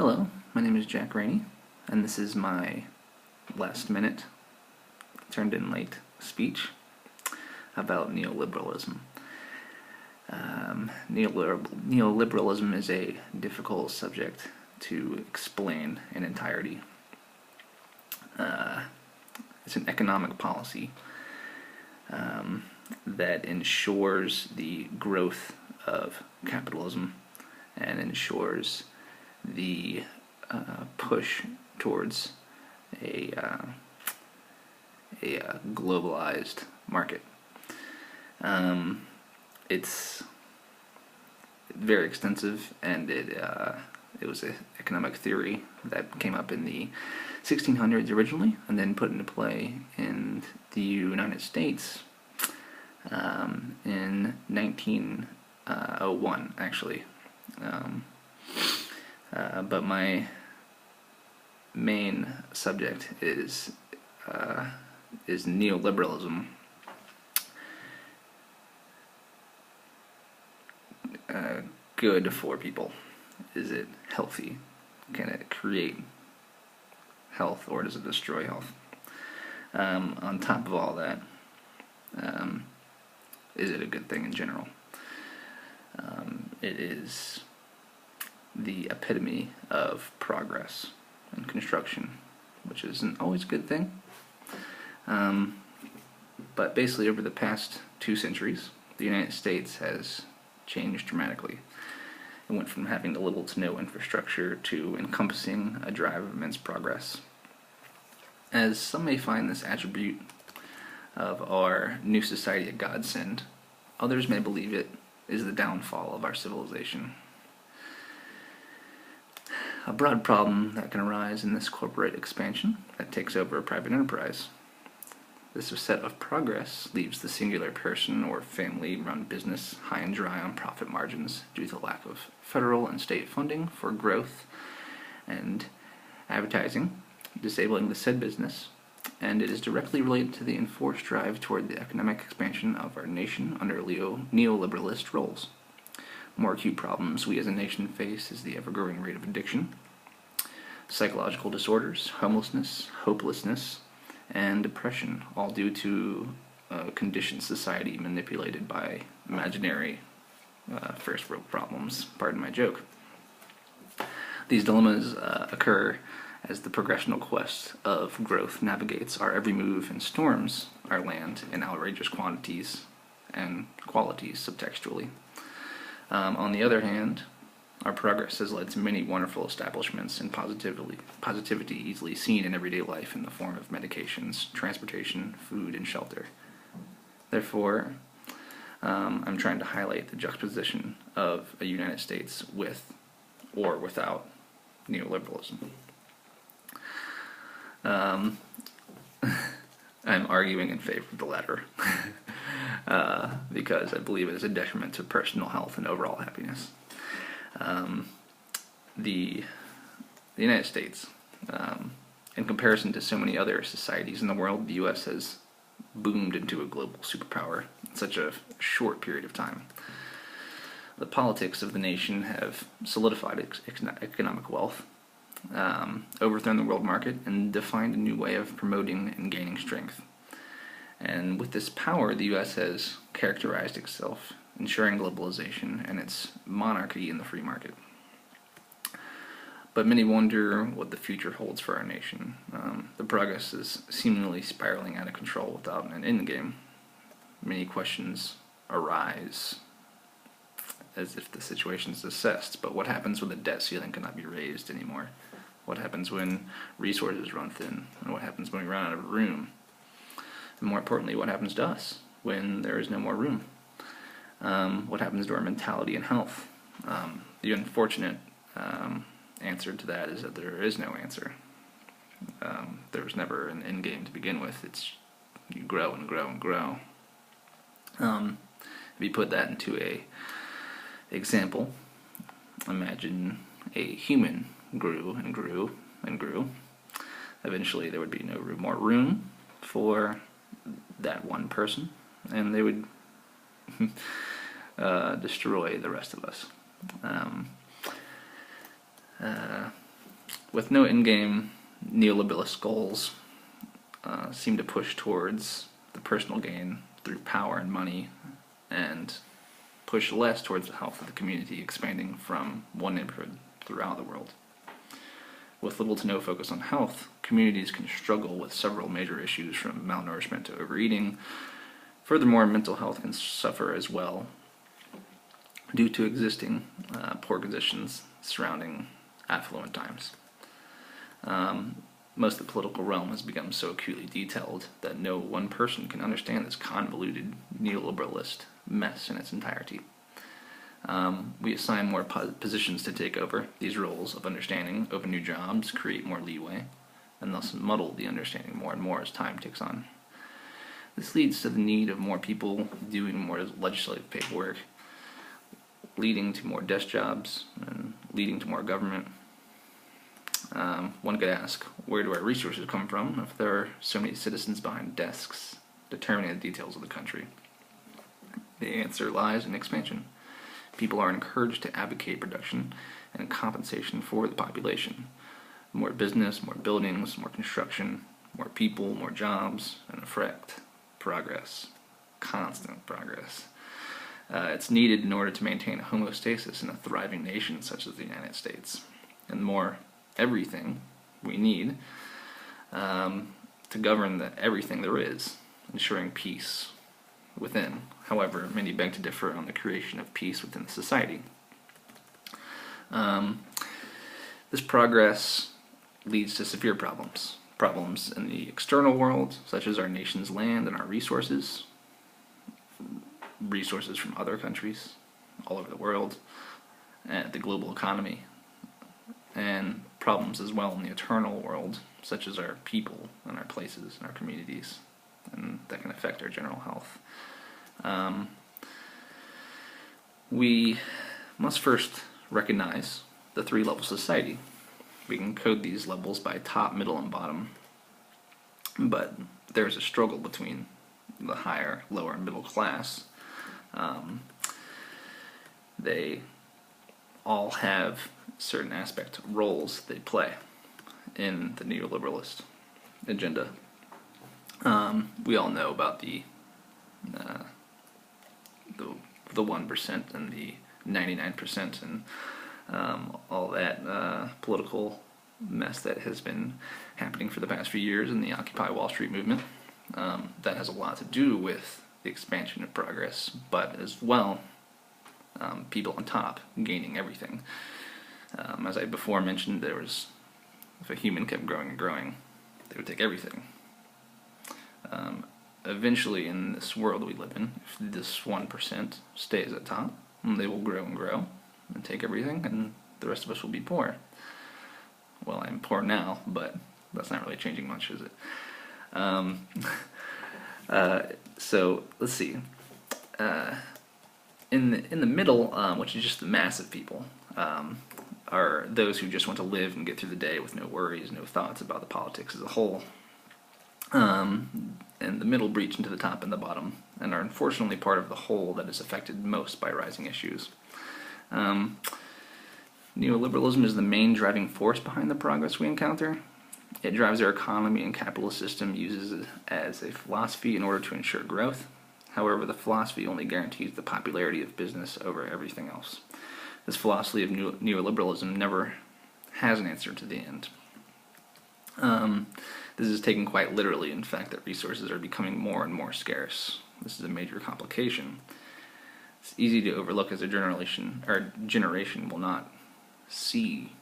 Hello, my name is Jack Rainey, and this is my last minute, turned in late speech about neoliberalism. Neoliberalism is a difficult subject to explain in entirety. It's an economic policy that ensures the growth of capitalism and ensures the push towards a globalized market. It's very extensive, and it was an economic theory that came up in the 1600s originally, and then put into play in the United States in 1901, actually. But my main subject is neoliberalism. Good for people? Is it healthy? Can it create health, or does it destroy health? On top of all that, is it a good thing in general? It is the epitome of progress and construction, which isn't always a good thing. But basically, over the past 2 centuries, the United States has changed dramatically. It went from having little to no infrastructure to encompassing a drive of immense progress. As some may find this attribute of our new society a godsend, others may believe it is the downfall of our civilization. A broad problem that can arise in this corporate expansion that takes over a private enterprise. This set of progress leaves the singular person or family-run business high and dry on profit margins due to the lack of federal and state funding for growth and advertising, disabling the said business, and it is directly related to the enforced drive toward the economic expansion of our nation under neoliberalist roles. More acute problems we as a nation face is the ever-growing rate of addiction, psychological disorders, homelessness, hopelessness, and depression, all due to a conditioned society manipulated by imaginary first world problems, pardon my joke. These dilemmas occur as the progressional quest of growth navigates our every move and storms our land in outrageous quantities and qualities subtextually. On the other hand, our progress has led to many wonderful establishments and positivity easily seen in everyday life in the form of medications, transportation, food, and shelter. Therefore, I'm trying to highlight the juxtaposition of a United States with or without neoliberalism. I'm arguing in favor of the latter because I believe it is a detriment to personal health and overall happiness. The United States, in comparison to so many other societies in the world, the U.S. has boomed into a global superpower in such a short period of time. The politics of the nation have solidified economic wealth, overthrown the world market, and defined a new way of promoting and gaining strength. And with this power, the U.S. has characterized itself, ensuring globalization and its monarchy in the free market. But many wonder what the future holds for our nation. The progress is seemingly spiraling out of control without an endgame. Many questions arise as if the situation is assessed, but what happens when the debt ceiling cannot be raised anymore? What happens when resources run thin? And what happens when we run out of room? And more importantly, what happens to us when there is no more room? What happens to our mentality and health? The unfortunate answer to that is that there is no answer. There was never an end game to begin with. It's you grow and grow and grow. If you put that into a example, imagine a human grew and grew and grew. Eventually there would be no more room for that one person, and they would destroy the rest of us. with no in-game, neoliberalist goals seem to push towards the personal gain through power and money, and push less towards the health of the community, expanding from one neighborhood throughout the world. With little to no focus on health, communities can struggle with several major issues from malnourishment to overeating. Furthermore, mental health can suffer as well due to existing poor conditions surrounding affluent times. Most of the political realm has become so acutely detailed that no one person can understand this convoluted neoliberalist mess in its entirety. We assign more positions to take over these roles of understanding, open new jobs, create more leeway, and thus muddle the understanding more and more as time ticks on. This leads to the need of more people doing more legislative paperwork, leading to more desk jobs, and leading to more government. One could ask, where do our resources come from if there are so many citizens behind desks determining the details of the country? The answer lies in expansion. People are encouraged to advocate production and compensation for the population. More business, more buildings, more construction, more people, more jobs, and effect, progress, constant progress. It's needed in order to maintain a homeostasis in a thriving nation such as the United States. And more everything we need to govern everything there is, ensuring peace within. However, many beg to differ on the creation of peace within society. This progress leads to severe problems. Problems in the external world, such as our nation's land and our resources from other countries all over the world, and the global economy, and problems as well in the eternal world, such as our people and our places and our communities, and that can affect our general health. We must first recognize the three levels of society. We can code these levels by top, middle, and bottom, but there's a struggle between the higher, lower, and middle class. They all have certain roles they play in the neoliberalist agenda. We all know about the 1% and the 99% and all that political mess that has been happening for the past few years in the Occupy Wall Street movement. That has a lot to do with the expansion of progress, but as well people on top gaining everything. As I before mentioned, if a human kept growing and growing, they would take everything. Eventually, in this world we live in, if this 1% stays at top, they will grow and grow and take everything, and the rest of us will be poor. Well, I'm poor now, but that's not really changing much, is it? So let's see. In the middle, which is just the mass of people, are those who just want to live and get through the day with no worries, no thoughts about the politics as a whole. And the middle breach into the top and the bottom, and are unfortunately part of the whole that is affected most by rising issues. Neoliberalism is the main driving force behind the progress we encounter. It drives our economy and capitalist system, uses it as a philosophy in order to ensure growth. However, the philosophy only guarantees the popularity of business over everything else. This philosophy of neoliberalism never has an answer to the end. This is taken quite literally, in fact, that resources are becoming more and more scarce. This is a major complication. It's easy to overlook as a generation will not see